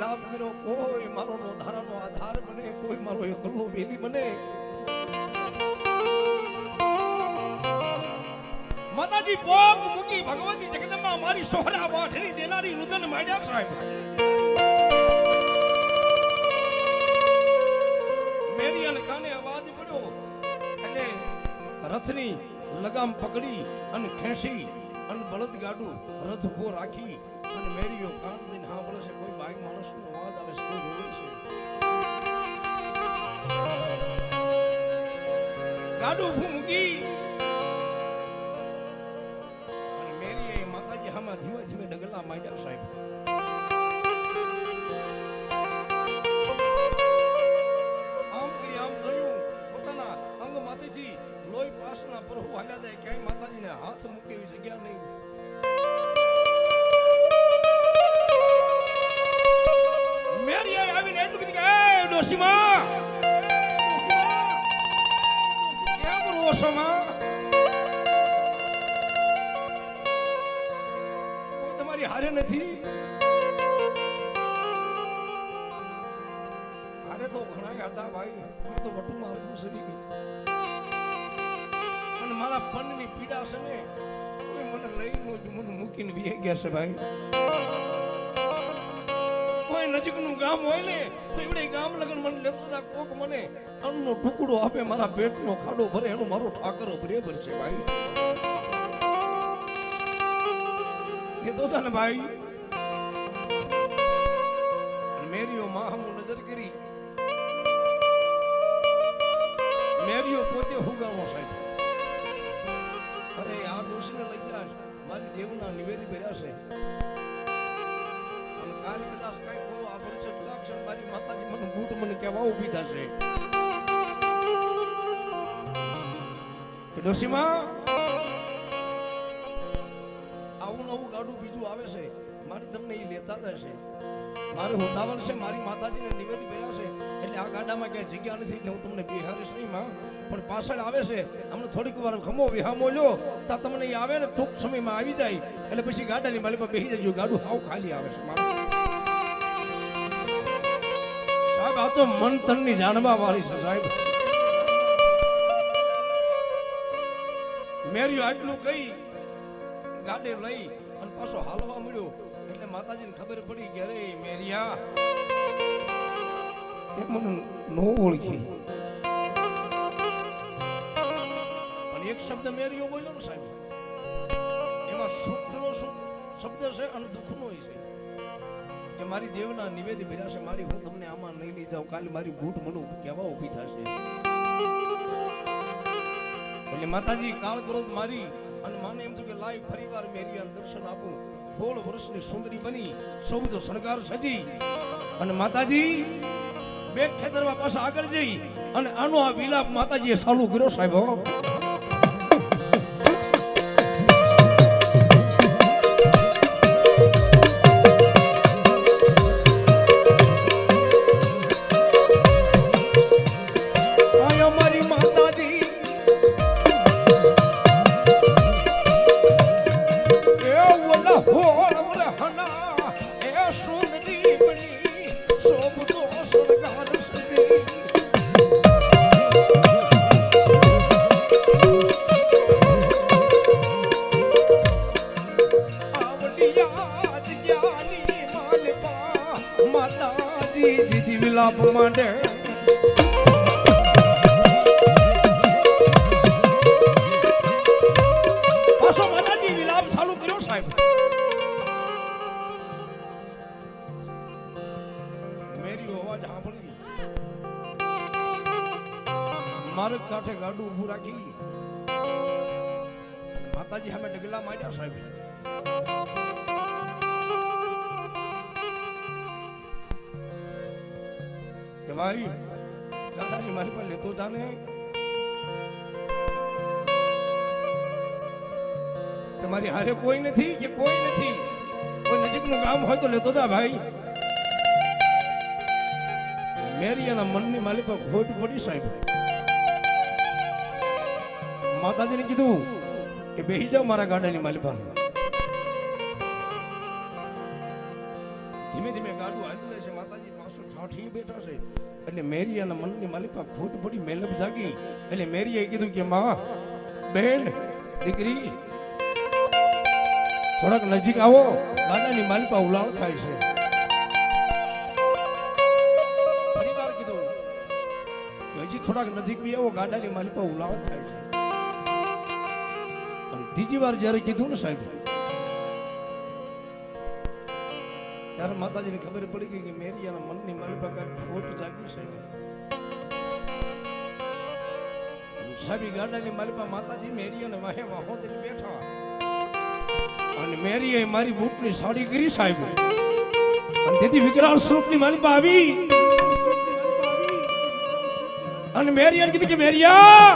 વિલાપ કર્યો, કોઈ મારો નો ધારાનો આધાર બને, કોઈ મારો એકલો બેલી બને. માતાજી ભોગ મૂકી ભગવતી જગદંબા મારી સોહરા વાઠની દેનારી રુદન માંડ્યા સાહેબ. મેરી અને કાને અવાજ પડ્યો એટલે રથની લગામ પકડી અને ખેંચી અને બળદ ગાડું રથ ઉભો રાખી અને મેરીઓ કાન દઈને સાંભળે છે. કોઈ બાઈ માણસનો અવાજ આવે છે, કોઈ રોવે છે. ગાડું ઊભું મૂકી અને મેરીએ માતાજી હામાં ધીમે ધીમે ડગલા માંડ્યા સાહેબ. આમ કરી આમ જોયું, પોતાના અંગમાંથી લોહી પાસના પ્રભુ હાલ્યા જાય, ક્યાંય માતાજીને હાથ મૂકે એવી જગ્યા નહીં. મેરીએ આવીને એટલું કીધું કે એ ડોશીમાં કેમ રોશો માં? કોઈ તમારી હારે નથી? હારે તો ઘણા હતા ભાઈ, મેં તો વટુ મારું સરી ગઈ. અને મારા પનની પીડા છે ને, કોઈ મને લઈને મને મૂકીને બી ગયા છે ભાઈ. કોઈ નજીકનું ગામ હોય ને તો એવડે ગામ લગન મને લેતો હતા. કોક મને અન્નનો ટુકડો આપે, મારા પેટનો ખાડો ભરે, એનો મારો ઠાકરો બરાબર છે ભાઈ. લેતો હતા ને ભાઈ. મેરીઓ માં હું નજર કરી, મેરીઓ પોતે હુગામો સાહેબ. અરે આ ડોશીને લઈ જાશ, મારી દેવના નિવેદી ભર્યા છે. અને કાલ કદાચ કઈ કોઈ આપણ છે લક્ષણ મારી માતાજી મને બૂટ મને કહેવા ઊભી થશે કે ડોશીમાં આવું નવું ગાડું બીજું આવે છે, મારી તમને એ લેતા જશે. મારે હોતાવલ છે, મારી માતાજીને નિવેદી ભર્યા છે, એટલે આ ગાડામાં ક્યાંય જગ્યા નથી, એટલે હું તમને બિહારીશ નહીં માં. પણ પાછળ આવે છે, હમણાં થોડીક વાર ખમો વિહામો લ્યો તો તમને એ આવે ને ટૂંક સમયમાં આવી જાય, એટલે પછી ગાડાની માલી પર બેસી જજો. ગાડું હાવ ખાલી આવે છે મારું સાહેબ. આ તો મન તનની જાણવા વાળી છે સાહેબ. મેરીઓ આટલું કહી ગાડે લઈ અને પાછો હાલવા મળ્યો. એટલે માતાજીને ખબર પડી કે અરે મેરિયા તે મને નો ઓળખી. અને એક શબ્દ મેરિયો બોલ્યો ને સાહેબ, એમાં સુખનો શબ્દ છે અને દુઃખનો છે કે મારી દેવના નિવેદી ભર્યા છે, મારી હું તમને આમાં નહીં લઈ જાઉં, કાલે મારી બૂટ મને કેવા ઊભી થશે. એટલે માતાજી કાળ ક્રોધ મારી અને માને એમ તો કે લાઈ ફરીવાર મેરિયાને દર્શન આપું. 16 વર્ષની સુંદરી બની, સૌ શણગાર સજી અને માતાજી બે ખેતરમાં પાછા આગળ જઈ અને આનો આ વિલાપ માતાજીએ ચાલુ કર્યો સાહેબ. વિલાપ માંડે પાછો માતાજી વિલાપ ચાલુ કર્યો સાહેબ. મેરી અવાજ સાંભળી, માર્ગ કાંઠે ગાડું ઊભું રાખી માતાજી સામે ડગલા માંડ્યા સાહેબ. કે ભાઈ દાદાજી મારી પર લેતો જાને, તમારી હારે કોઈ નથી કે કોઈ નથી, કોઈ નજીકનું ગામ હોય તો લેતો જા ભાઈ. મેરી એના મનની માલી પર ખોટ પડી સાહેબ. માતાજીને કીધું કે બેહી જાઓ મારા ગાડાની માલી પર. ધીમે ધીમે ગાડું હાલી જાય છે. માઠી બેઠા છે એટલે મેરિયાના મનની માલિકા ખોટ પડી મેલપ જાગી એટલે મેરિયાએ કીધું કે માં બેન દીકરી થોડાક નજીક આવો ગાડાની માલિકા ઉલાળ થાય છે પરિવાર કીધું હજી થોડાક નજીક બી આવો ગાડાની માલિકા ઉલાળ થાય છે અને ત્રીજી વાર જ્યારે કીધું ને સાહેબ ત્યારે માતાજીને ખબર પડી ગઈ કે મેરિયાના મનની માલિકા કાંઈક ખોટ જાગી છે સાહેબ ગાડાની માલિકા માતાજી મેરિયાને વાહે વાહો દઈને બેઠા અને મેરીએ મારી બૂટની સાડી કરી સાહેબ અને તેથી વિકરાળ સ્વરૂપની માલિકા આવી અને મેરિયાને કીધું કે મેરિયા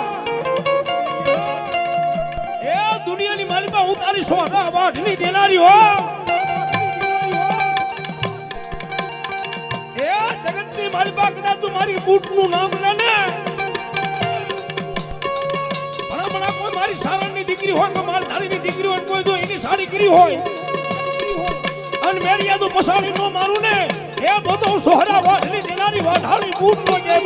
એ દુનિયાની માલિકા હું તારી સોના વાઢની દેનારી હો એ જગતની માલિકા કદાચ તું મારી બૂટનું નામ લે ને મારી સારણની દીકરી હોય કે મારી ધારીની દીકરી હોય કોઈ જો એની સાડી કરી હોય અને મેરિયા તો પસાડી નો મારું ને એ તો સોહરા વાઢની દેનારી વાઢાળી બૂટ નો જય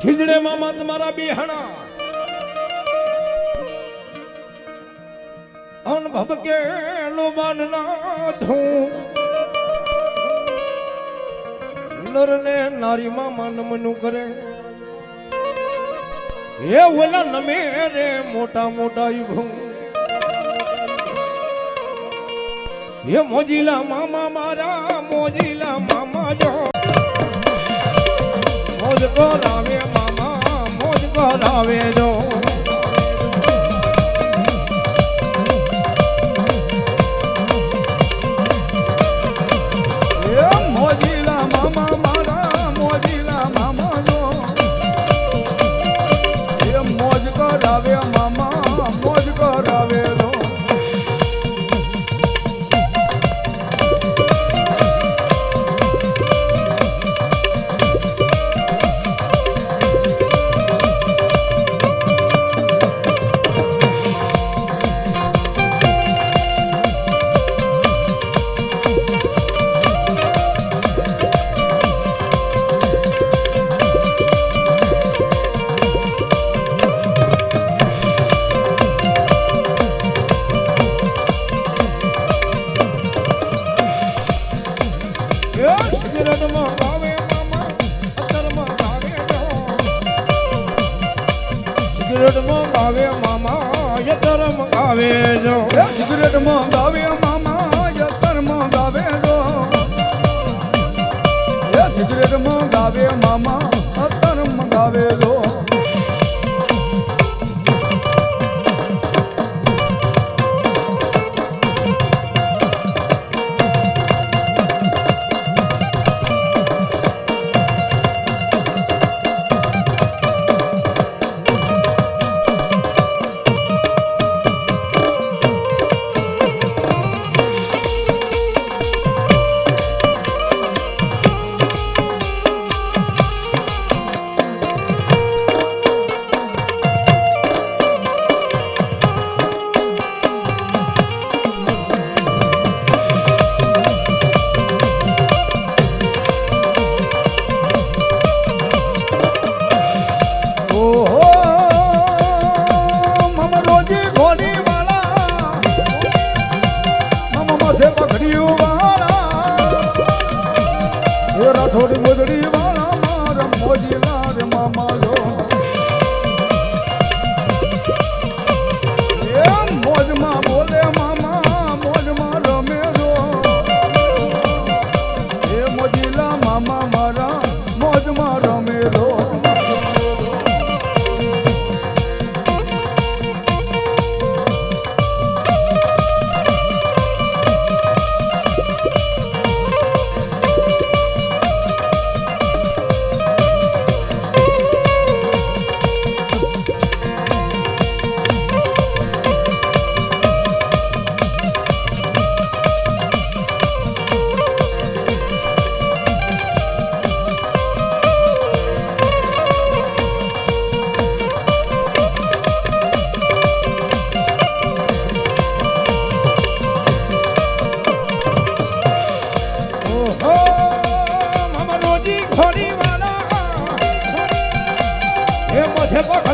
ખીજડે મામા તમારા બિહાણા અન ભબકે નો બાનના ધૂ નરને નારી મામા નમનું કરે એ ઓલા નમે રે મોટા મોટા યુભું એ મોજીલા મામા મારા મોજીલા મામા જો મોજ કરાવે મામા મોજ કરાવે જો મોજીલા મામા મારા મોજીલા મામા જો એ મોજ કરાવે મામા મોજ કરાવે જો સિગરેટ મંગાવે મામા યતર મંગાવે જો સિગરેટ મંગાવે મામા યતર મંગાવે જો સિગરેટ મંગાવે મામા યતર મંગાવે જો થોડી મોજડી વાળા મારા મોજીલા રે મામા જો એ મોજમાં બોલે મામા મોજમાં રમે જો એ મોજીલા મામા મારા મોજમાં રમે જો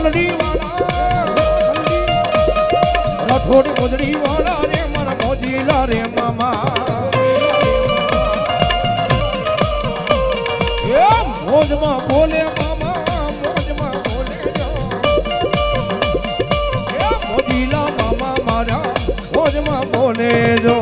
હલડી વાળા રઠોડી મોજડી વાળા રે મારા મોજીલા રે મામા એ મોજમાં બોલે મામા મોજમાં બોલે એ મોજીલા મામા મારા મોજમાં બોલે જો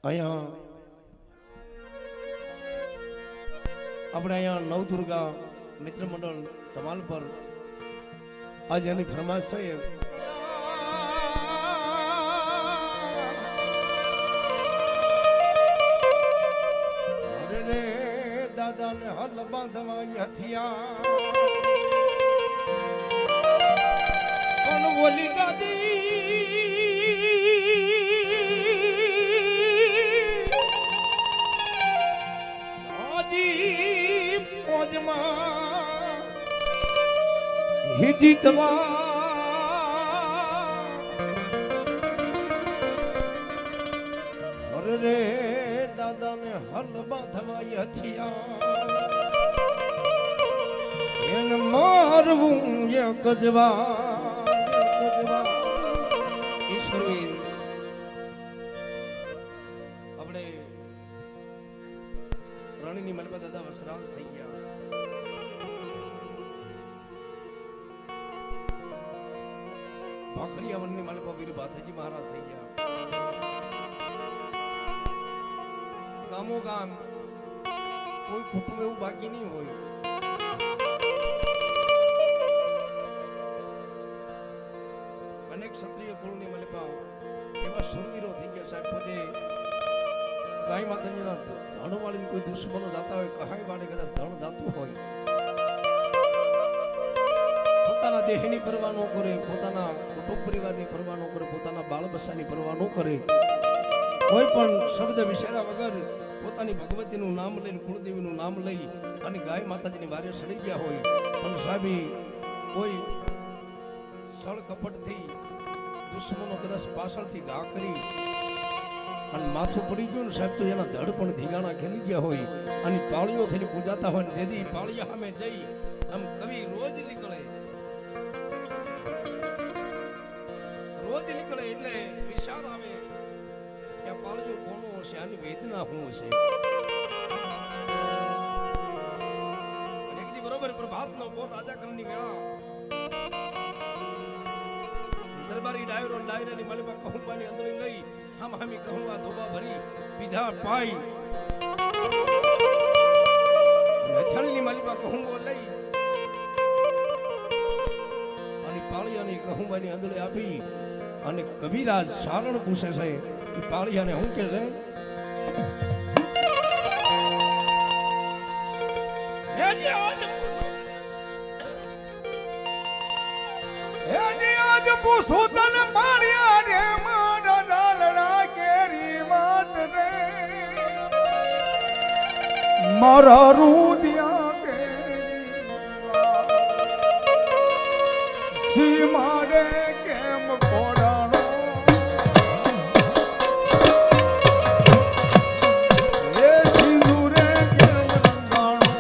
અહીંયા આપણે અહીંયા નવદુર્ગા મિત્ર મંડળ ધમાલ પર આજે એની ફરમાશ છે અરે રે દાદાને હલ બાંધવા હથિયા પણ ઓલી દાદી જીતવા અરે રે દાદાને હલ બાંધવા હથિયા એને મારવું એક જવા ઈશ્વરવીર આપણે રાણીની મલબા દાદા વસરાજ થઈ ગયા ભાખરિયા વનની માલિકા વીર ભાથાજી મહારાજ થઈ ગયા ગામો ગામ કોઈ કુટુંબ એવું બાકી નહીં હોય અનેક ક્ષત્રિય કુળની માલિકા એવા સુરવીરો થઈ ગયા સાહેબ પોતે ગાય માતાજીના ધણ વાળીને કોઈ દુશ્મનો જાતા હોય કહાઈ વાળે કદાચ ધણ જાતું હોય પોતાના દેહની પરવા ન કરે પોતાના કુટુંબ પરિવારની પરવા ન કરે પોતાના બાળ બચ્ચાની પરવા ન કરે કોઈ પણ શબ્દ વિચાર્યા વગર પોતાની ભગવતીનું નામ લઈને કુળદેવીનું નામ લઈ અને ગાય માતાજીની વારે સડી ગયા હોય પણ સાહેબી કોઈ સળ કપટથી દુશ્મનો કદાચ પાછળથી ઘા કરી અને માથું પડી ગયું ને સાહેબ તો એના ધડ પણ ધીગાણા ખેલી ગયા હોય અને પાળીઓ થઈને પૂજાતા હોય ને જેથી પાળિયા સામે જઈ આમ કવિ રોજ નીકળે એટલે વિચાર આવે કે પાળિયો કોનો હશે આની વેદના શું હશે એકદી બરોબર પ્રભાતનો બોર રાજા કલની વેળા દરબારી ડાયરો ડાયરાની માલિકા કહુંબાની અંદરી લઈ હમ હમી કહુંબા ધોબા ભરી પીધા પાઈ હથાળીની માલિકા કહુંબો લઈ અને પાળિયાની કહુંબાની અંદરી આપી અને કવિરાજ સારણ પૂછે છે એ પાળિયાને શું કે છે આજ પૂછું તને પાળિયા રે મારા દાલડા કેરી વાત રે મારા રૂદિયા કેરી સી મારે કેમ કોડાણો એ સિંદૂરે કેમ રંગાણો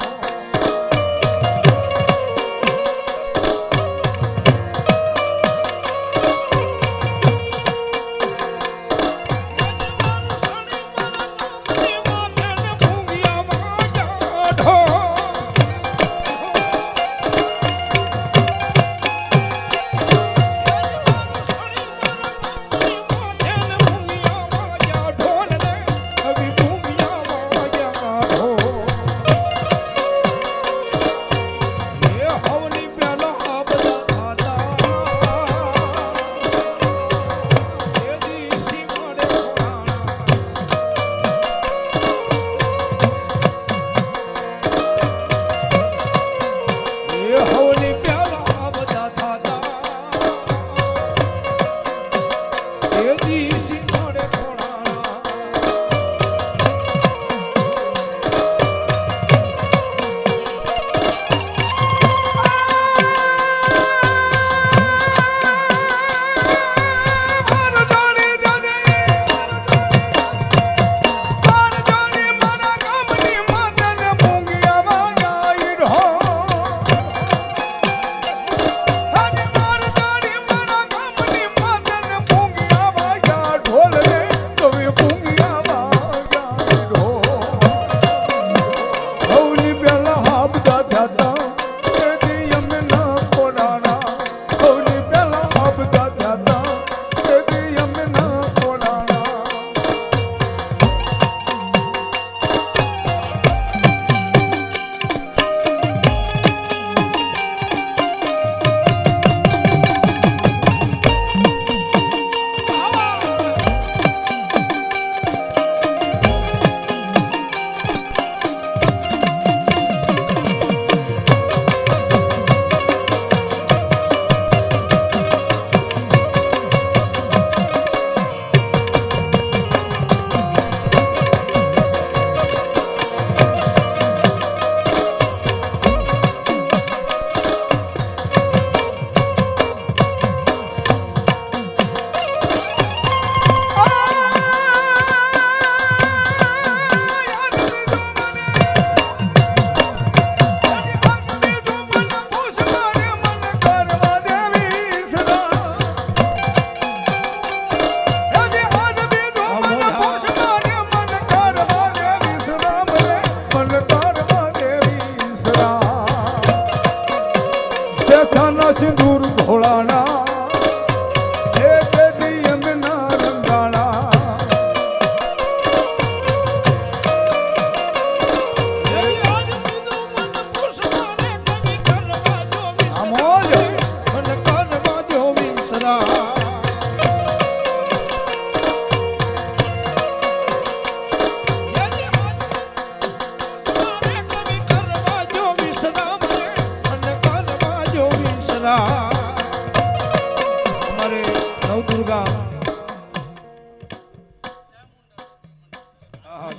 Oh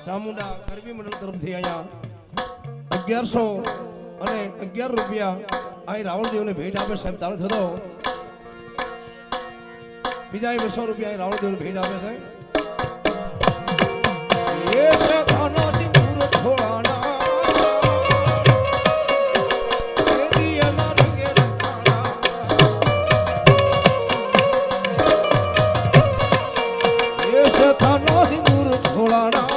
ચામુંડા ગરબી મંડળ તરફથી અહીંયા 1100 અને 11 રૂપિયા અહીં રાવણદેવને ભેટ આપે સાહેબ તાળે થતો બીજા 200 રૂપિયા અહીં રાવણદેવને ભેટ આપે છે એ છે ખાનો સિંદૂર થોડાના થાનો સિંદૂર થોડાના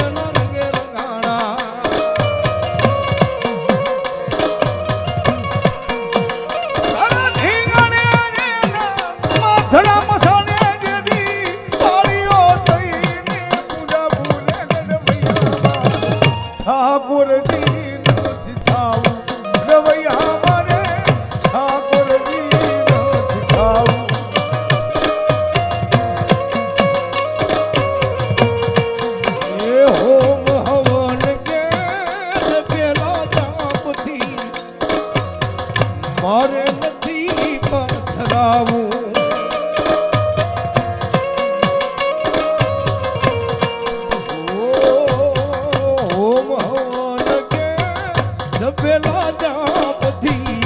એના રંગે રંગાણા ધીંગાણે માથડા મસાણે જેદી પાળીઓ થઈને પૂજા ભૂલે ગણવૈયા ઠાકોર દીન થાવું રવૈયા મારે ઠાકોર દીન થાવું મારે નથી પથરાવું ઓમ હવન કે જપેલા જાપથી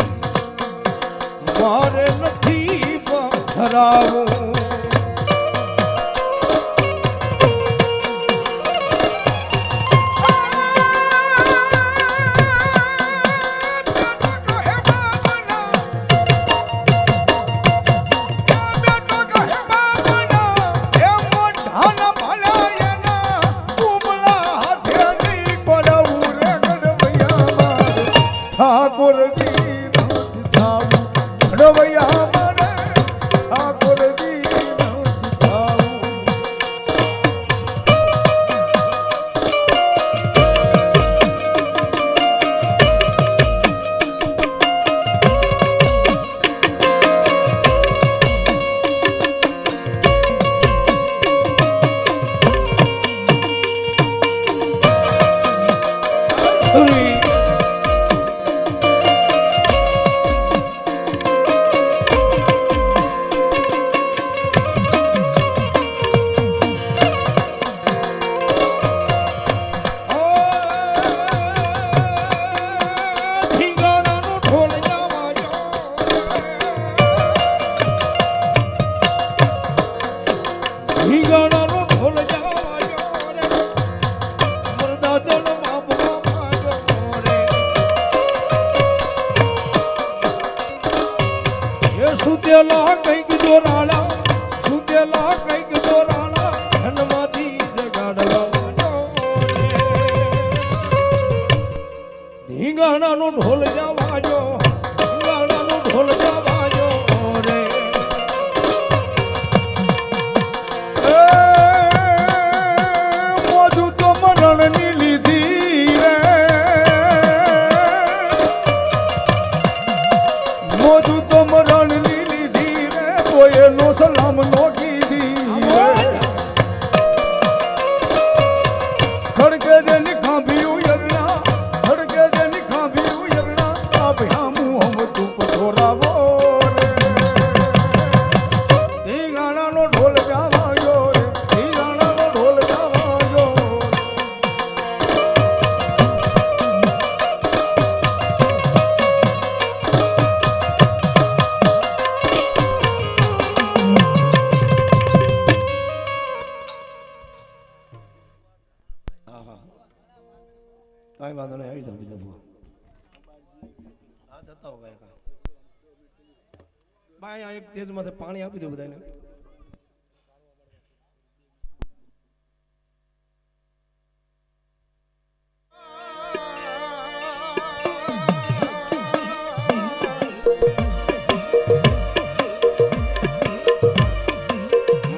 મારે નથી પથરાવું ઠાકોર જી નાથ થાવું રવૈયા મારે ઠાકોર જી નાથ થાવું સુતેલા કઈક દોરાળા સુતેલા કઈક દોરાળા ધનમાંથી જગાડવા ધીંગાણાનો ઢોલ જવાજો ધીંગાણાનો ઢોલ જવાજો રે મોજું તો મરણની લીધી રે મોજું તો મરણની એનો સલામ નો કીધી ખડકે જેની ખાંભી ઉયરણા ખડકે જેની ખાંભી ઉયરણા આ ભયામું હમ તું પથોરાવો રે ધીંગાણાનો ઢોલ ગાવાયો રે ધીંગાણાનો ઢોલ ગાવાયો કાંઈ વાંધો નહીં આવી જાવ બીજા બુઆ હા જતા હો ગયા બાય આ એક તેજમાંથી પાણી આપી દો બધાને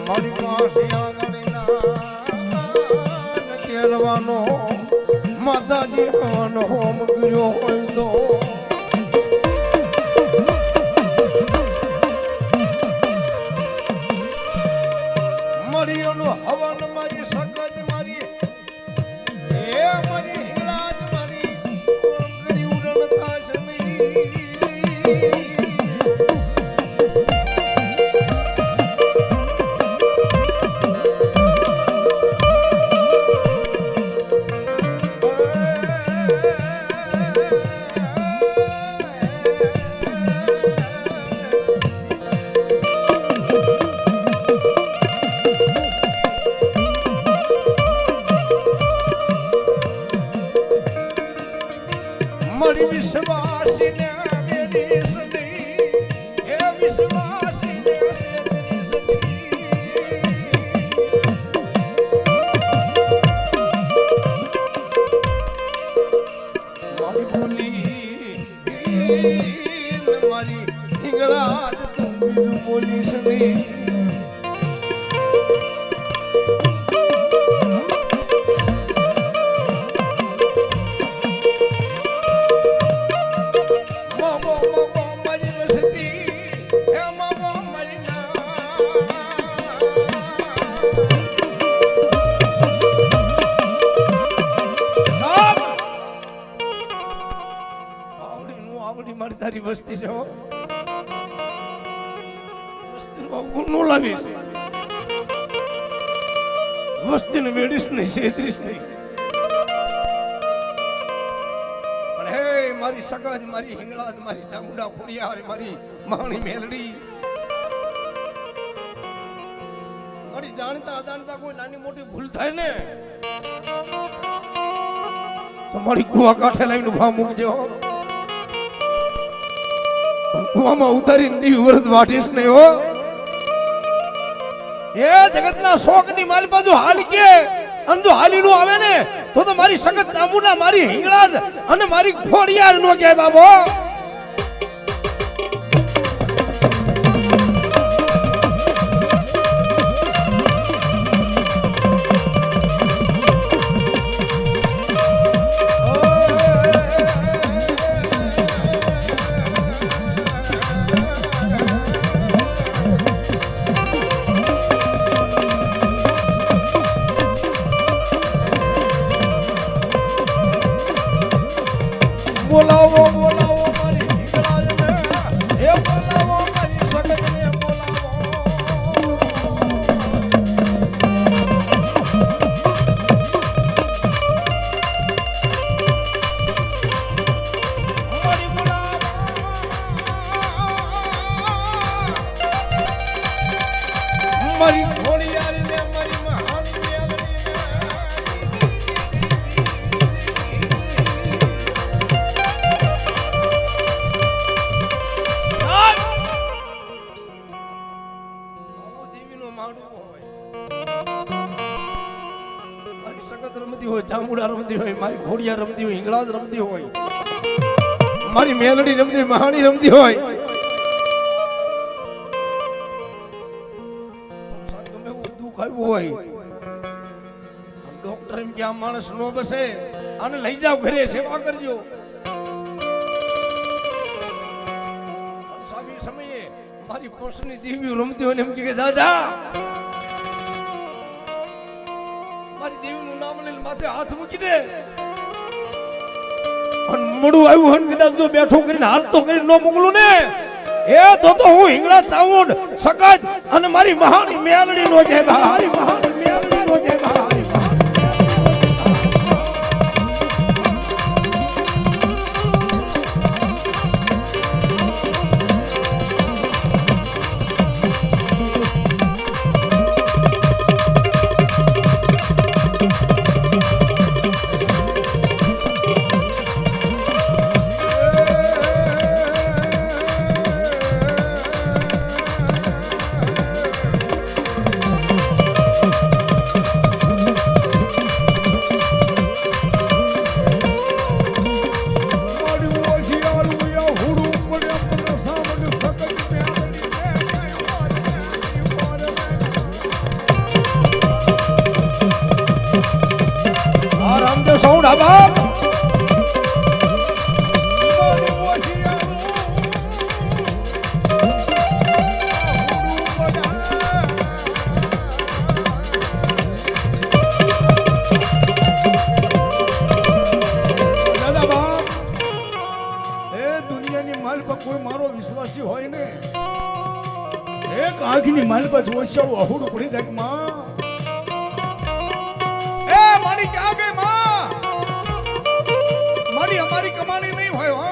મારી પાસે આંગળીના કેળવાનો માતાજી હવાનો હોમ કર્યો હોય તો મરિયોનું હવન મારી સગત મારી એ મારી હિંગળાજ મારી કરી ઉડણતા જમી મારી વિશ્વાસીને મેરી સદી હે વિશ્વાસીને મારી બોલી મારી હિંગળા તું બોલીશ નહીં મારી તારી વસ્તી છે વસ્તીનું નો લાવીશ વસ્તીને વેડીશ નહીં છેતરીશ નહીં પણ હે મારી સગાજ મારી હિંગળાજ મારી ચામુંડા ખોડિયાર મારી માણી મેલડી મારી જાણતા અજાણતા કોઈ નાની મોટી ભૂલ થાય ને તો મારી કુવા કાંઠે લાવીને ભાવ મૂકજો કુવામાં ઉતારીને દીવી વરદ વાટીશ નહીં હો એ જગતના શોકની માલ બાજુ હાલ કે અને જો હાલી નો આવે ને તો મારી સગત ચામુંડા મારી હિંગળાજ અને મારી ખોડિયાર નો કે બાબો બોલાવો બોલાવો મારી હિંગળાજને હે બોલાવો મારી સગતને બોલાવો મારી બોલાવો મારી ખોડિયારને મારી મહાની રમતી હોય ચામુંડા રમતી હોય મારી ખોડિયાર રમતી હોય હિંગળાજ રમતી હોય મારી મેલડી રમતી હોય મહાણી રમતી હોય ગમે એવું દુઃખ આવ્યું હોય ડોક્ટર એમ કે આ માણસ નો બસે આને લઈ જાવ ઘરે સેવા કરજો સમયે મારી પોષની દેવી રમતી હોય ને એમ કે જા જા મારી દેવીનું નામ લઈને માથે હાથ મૂકી દે અને મોડું આવ્યું હન કદાચ જો બેઠો કરીને હાલતો કરીને ન મોકલું ને એ તો હું હિંગળા ચામુંડ સગાજ અને મારી મહાની મેલડી નો જય મારી મહાની મેલડી નો જય મારી કોઈ મારો વિશ્વાસી હોય ને એક આંખની માલપા જોશાવ અહુડ પડી જાય માં એ મારી ક્યાં ગઈ માં મારી અમારી કમાણી નહીં હોય હો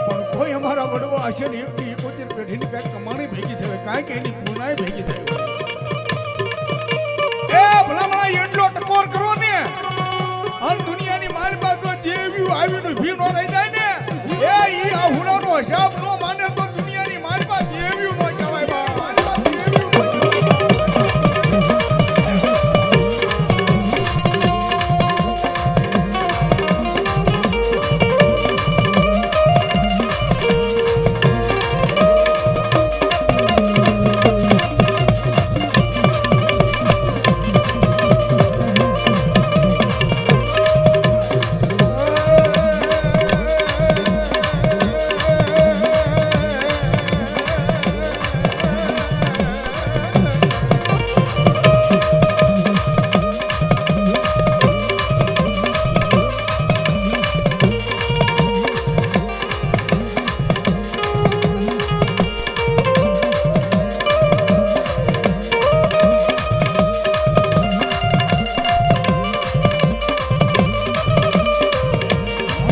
પણ કોઈ અમારા વડવા હશે ને 71 પેઢીની કઈ કમાણી ભેગી થઈ કાંઈક એની પુનાય ભેગી થઈ એ ભલામણા એટલો ટકોર કરો ને આ દુનિયાની માલપા જો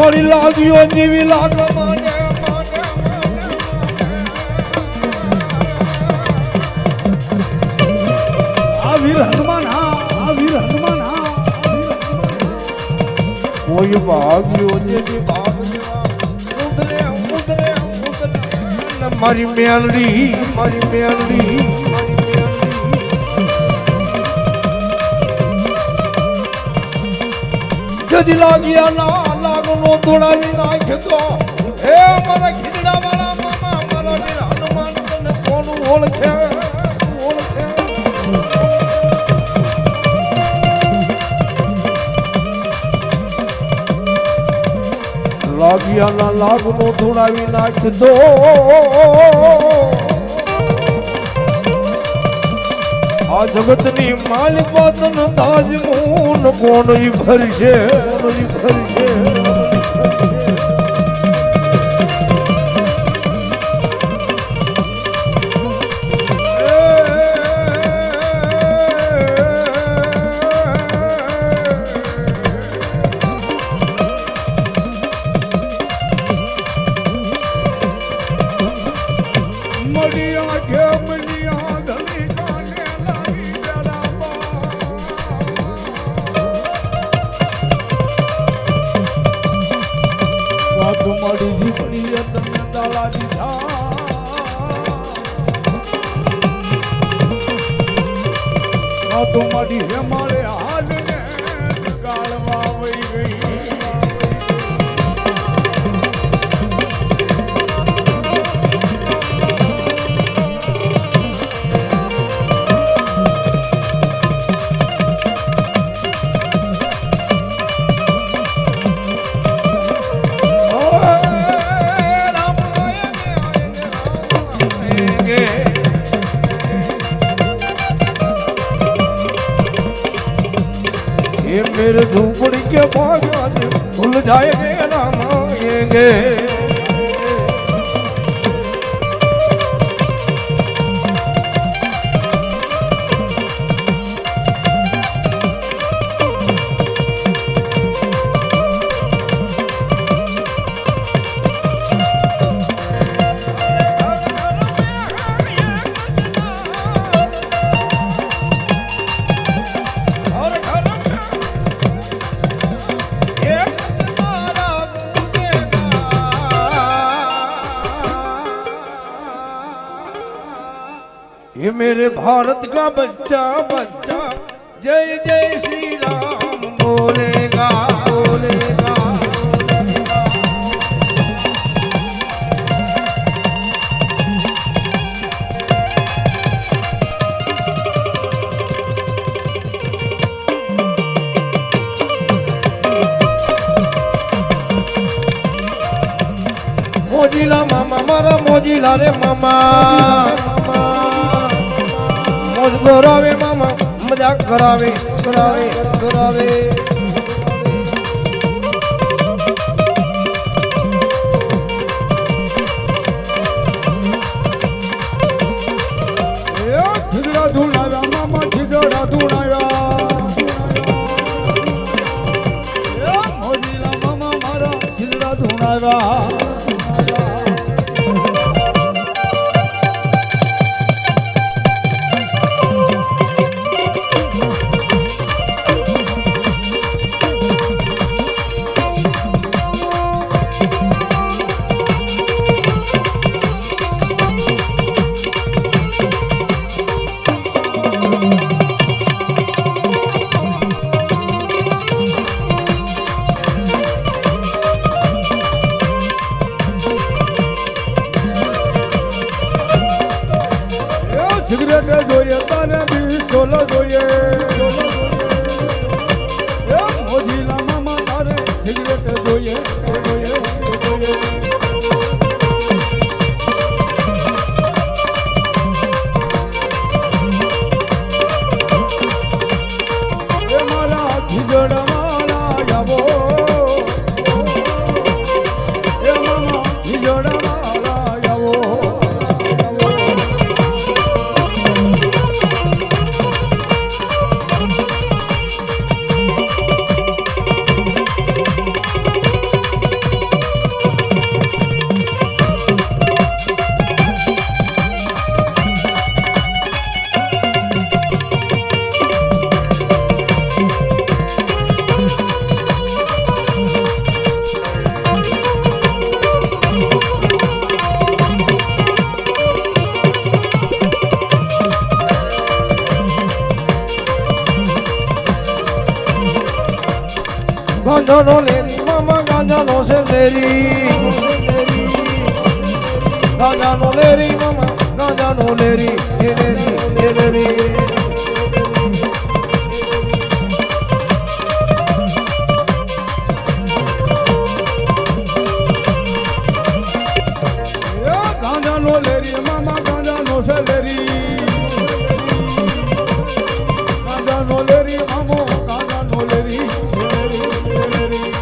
પડી લાગ્યો જીવી લાગ માને વીર હનુમાન હા વીર હનુમાન હા કોઈ ભાગ્યો જેથી ભાગ્યો ઉતરે ઉતરે ઉતરે મારી મેલડી મારી મેલડી જદી લાગ્યા ના લાગનો તોડાવી નાખ્યો હે મારા ખીજડા વાળા મામા મારા વીર હનુમાન તને કોણ ઓળખે ઓળખે લાગ્યા ના લાગનો તોડાવી નાખ્યો આ જગતની માલિક વાતન તાજ મૂન કોણ ભરશે ભરશે તમારી જીવણી તમને દાલા દીધા તમારી હેમાળે હાલને ગાળવા વહી ગઈ मेरे झूपड़ी के बागान खुल जाएंगे राम आएंगे ये मेरे भारत का बच्चा बच्चा जय जय श्री राम बोलेगा बोलेगा मोजीला मामा मारा मोजीला रे मामा મોજ ગોરાવે મામા મજાક કરાવે કરાવે કરાવે ખીજડા ધૂણાવ્યા મામા ખીજડા ધૂણાવ્યા મોજીલા મામા મારા ખીજડા ધૂણાવ્યા સિગરેટ જોઈએ તને પિસ્તોલ જોઈએ મોજીલા મામા તારે સિગરેટ જોઈએ જોઈએ જોઈએ મારા ખીજડા મારા આવો એ મામા ખીજડા મારા આવો ગાંજાનો લેરી મામા ગાંજાનો છે લેરી ગાંજાનો લેરી મામા ગાંજાનો લેરી એ લેરી એ લેરી ગાંજાનો લેરી મામા ગાંજાનો સેલેરી ગાંજાનો લેરી મામો ગાંજાનો લેરી સેલેરી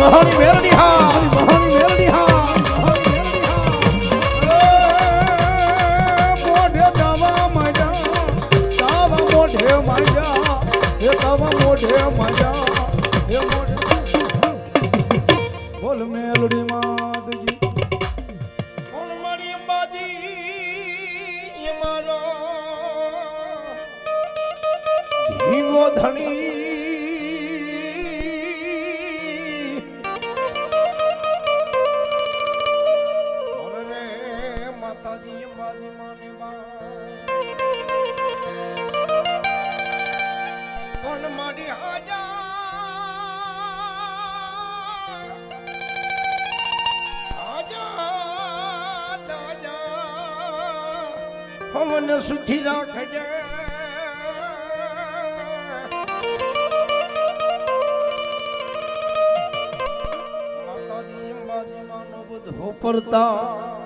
મહાની મેરડી હા મહાની મેરડી હા મોઢે દાવા મજા મોઢે મજા એ દાવા મોઢે મજા એ મોઢે બોલ મેલડી માતજી કોણ મારી અંબાજી મારો ધીંગો ધણી મને સુખી રાખજે માતાજી અંબાજી માનો બધો પરતા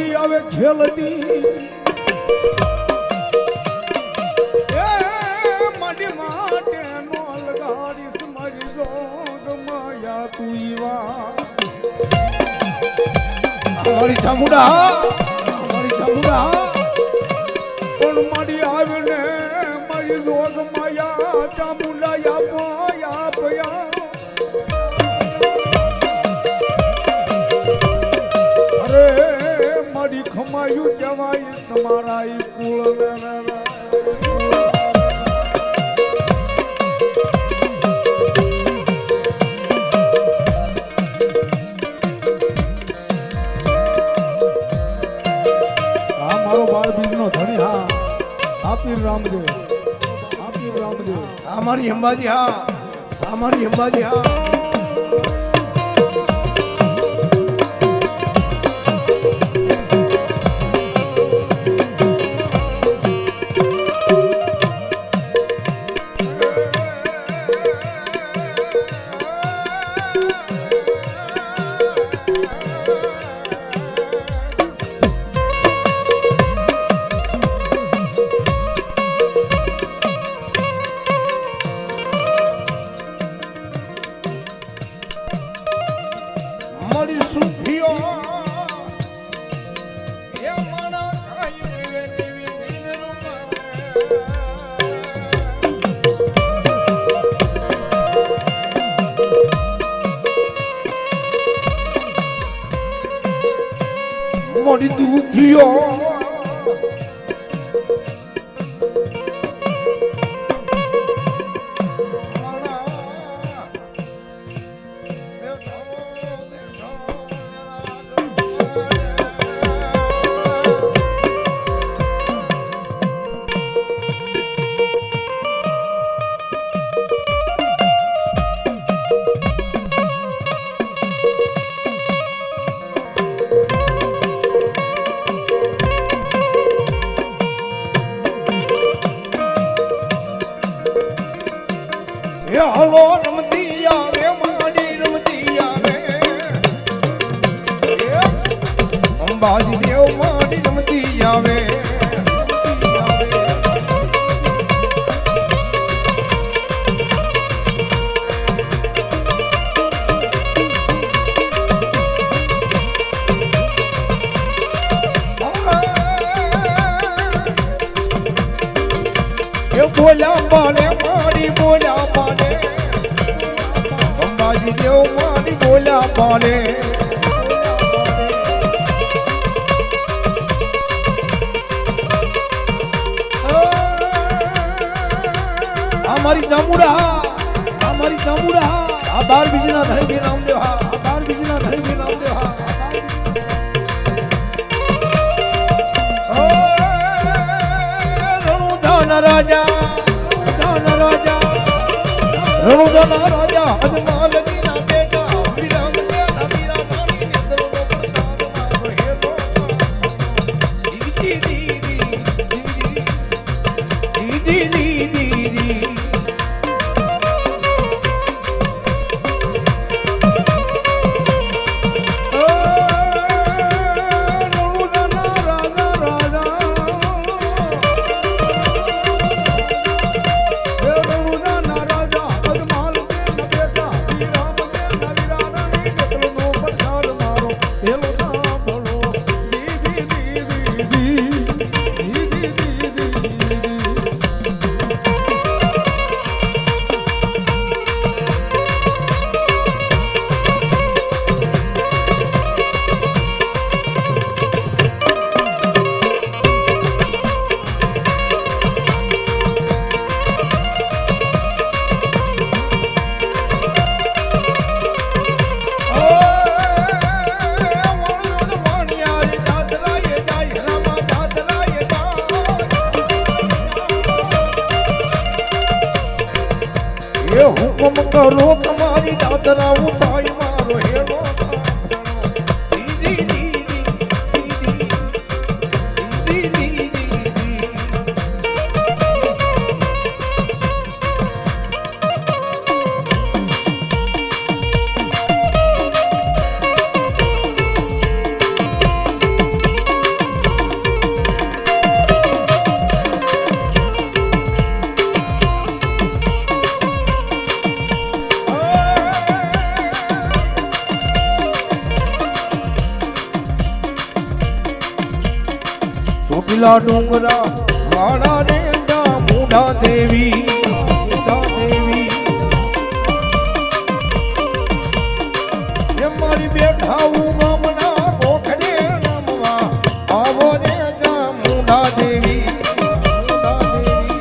મળી આવે ખેલતી એ મડી માટે નો લગાડીશ મારી જોગ માયા તું ઈવા અમારી ચામુંડા પણ મળી આવે ને મારી જોગ માયા ચામુંડા યા પયા અરે મારી ખમાયું જવાય તમારા ઈ કુળ રામદેવ અમારી અંબાજી હા અમારી અંબાજી હા મારી સુખીઓ એ મારા કાઈ રે દેવી મારી સુખીઓ હલો રમતી આવે માડી રમતી આવે અંબાજી દેવ માડી રમતી આવે બોલ્યા પાડે મારી બોલ્યા પાડે અંબાજી દેવ મારી બોલ્યા પાડે અમારી ચામુંડા આ બાર બીજના ધણી ભી રામદેવ હા આ બાર બીજના ધણી ભી રામદેવ હા રાજા રણુદાના રાજા અજમાલજી ના બેટા વિરામ દેના વીરા માની નેત્રનો પ્રતાપ મારો હેરો દીદી હુકમ કરો તમારી દાદરા ઉઠાઈ મારો હેરો ઊંચા ડુંગરા વાળા રે ચામુંડા દેવી ચામુંડા દેવી એ મારી બેઠા હું ગામના ગોખડે રમવા આવો રે ચામુંડા દેવી ચામુંડા દેવી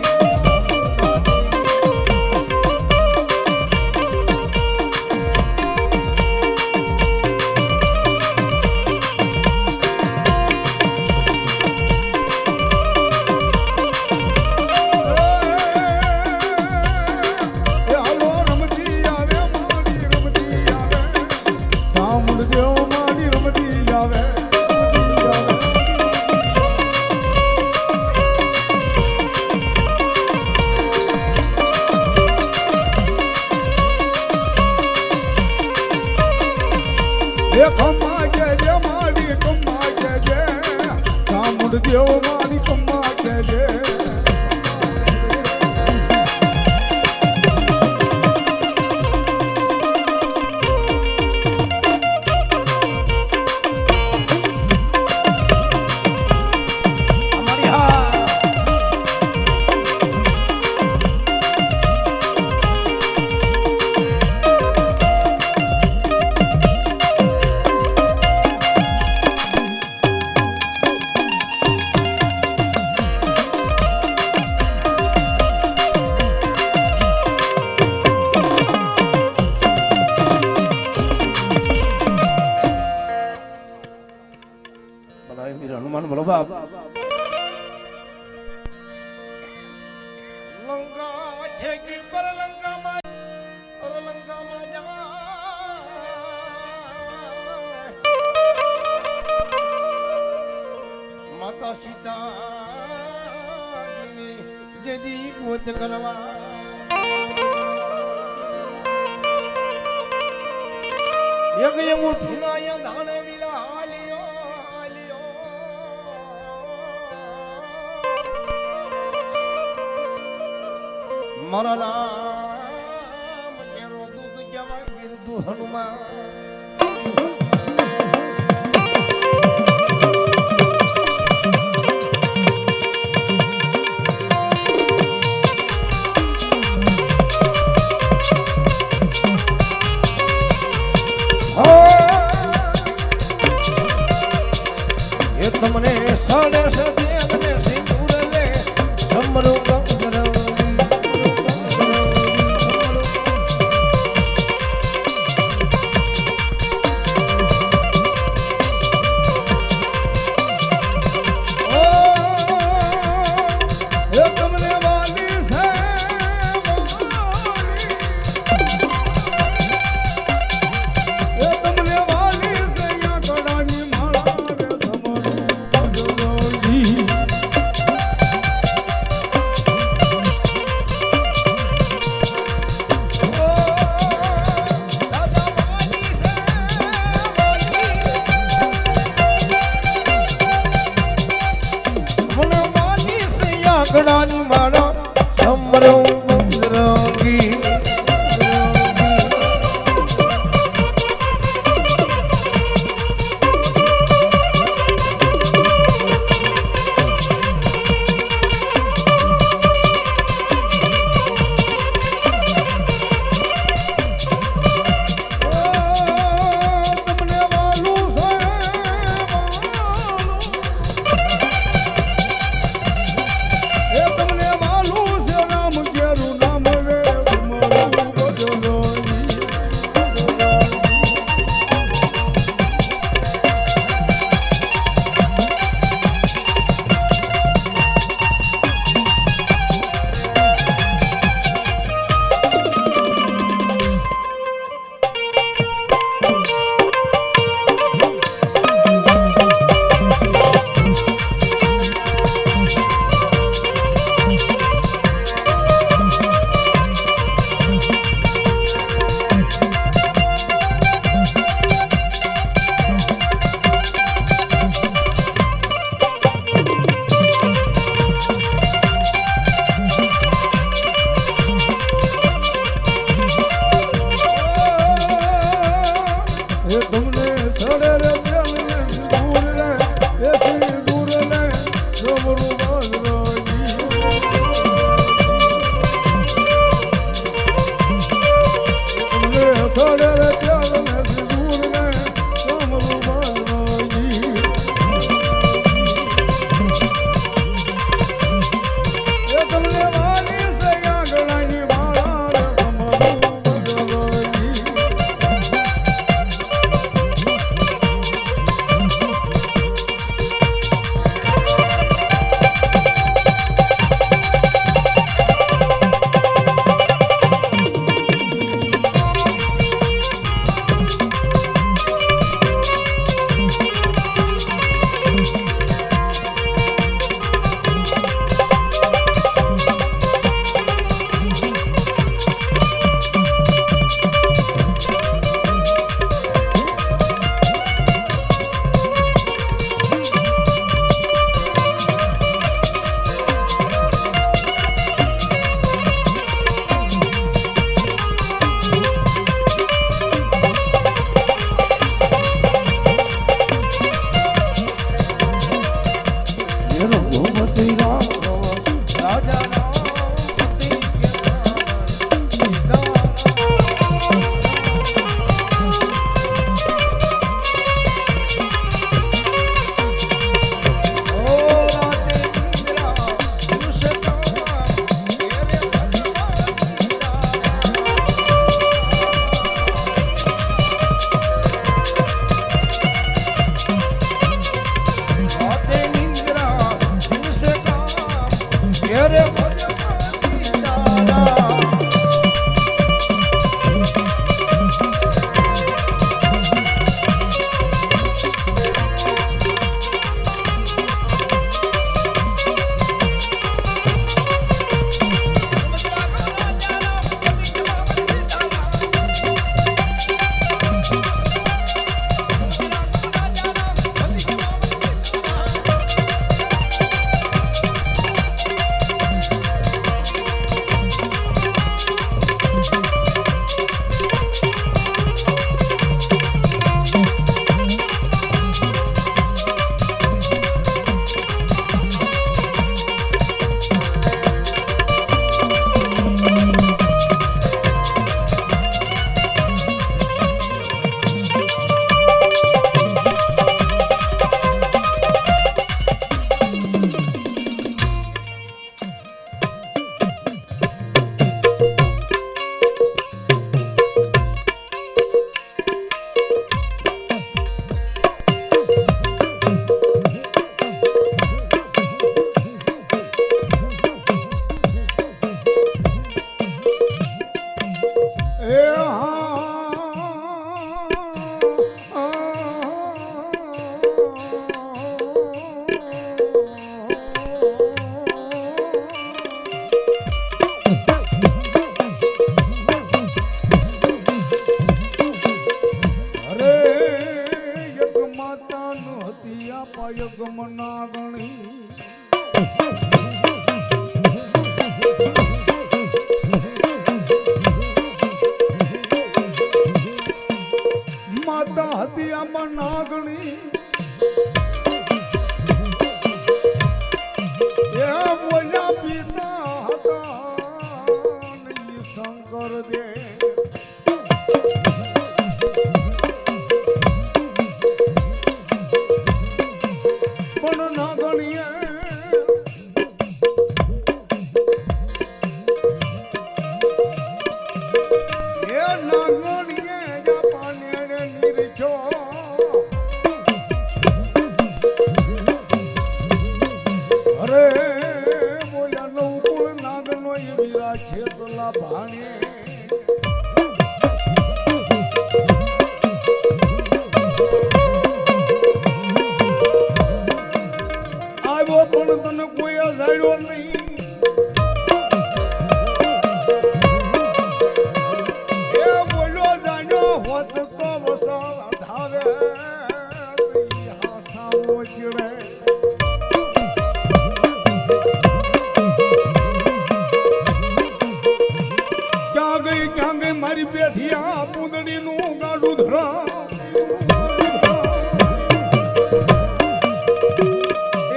દેવ મારી કમ્મા કે જે અમારી હા વીર હનુમાન બોલો બાપ લંકા છે કે પર લંકામાં જા માતા સીતા જેદી ગોત કરવા એક મુઠ્ઠી ના દાણે વીરા હાલિયો મારા નામ તેરો દૂધ જવા ગીરદુ હનુમાન એ તમને સાડે સદે અને સિંદૂર લે સમરું ઈ શંકર દે પણ ના ગણીએ એ ના ગણીએ જાપાને નિરખો અરે બોલ્યા નો કુળ નાગનો એ વીરા છેતલા ભાણે આવ્યો પણ તને કોઈ અજાડ્યો નહીં એ બોલ્યો જાણ્યો હોત તો વસાવા ધારે હાસાવો ચડે ક્યાં ગઈ મારી પેઠિયા પૂંદડી નું ગાડું ધરા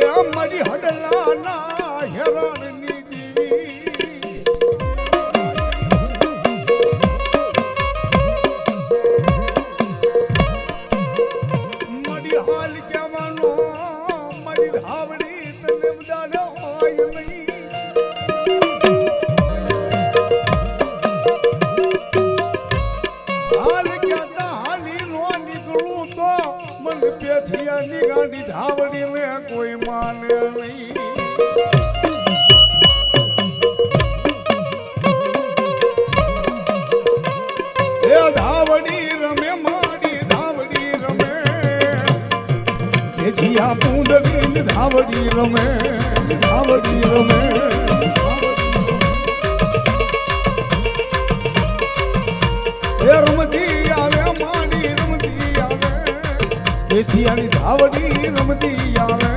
એ મારી હડલા ના હેરાન ની દેવી મારી હાલ કહેવાનો મારી ધાવડી તને બધાને હોય નહીં પેઠિયાની ગાડી ધાવડી મેં કોઈ માને નહીં એ ધાવડી રમે માડી ધાવડી રમે પેઠિયા પૂંદડી ધાવડી રમે ધાવડી રમે એ રમતી આવે માડી રમતી આવે પેઠિયાની ધાવડી રમતી આવે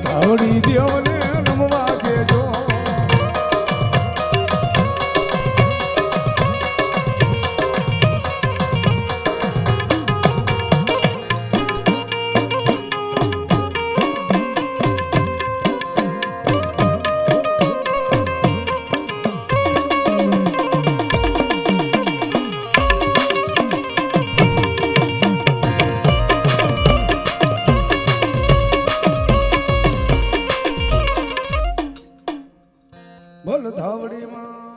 ધાવડી દેવને રમવા દેજો બોલ ધાવડીમાં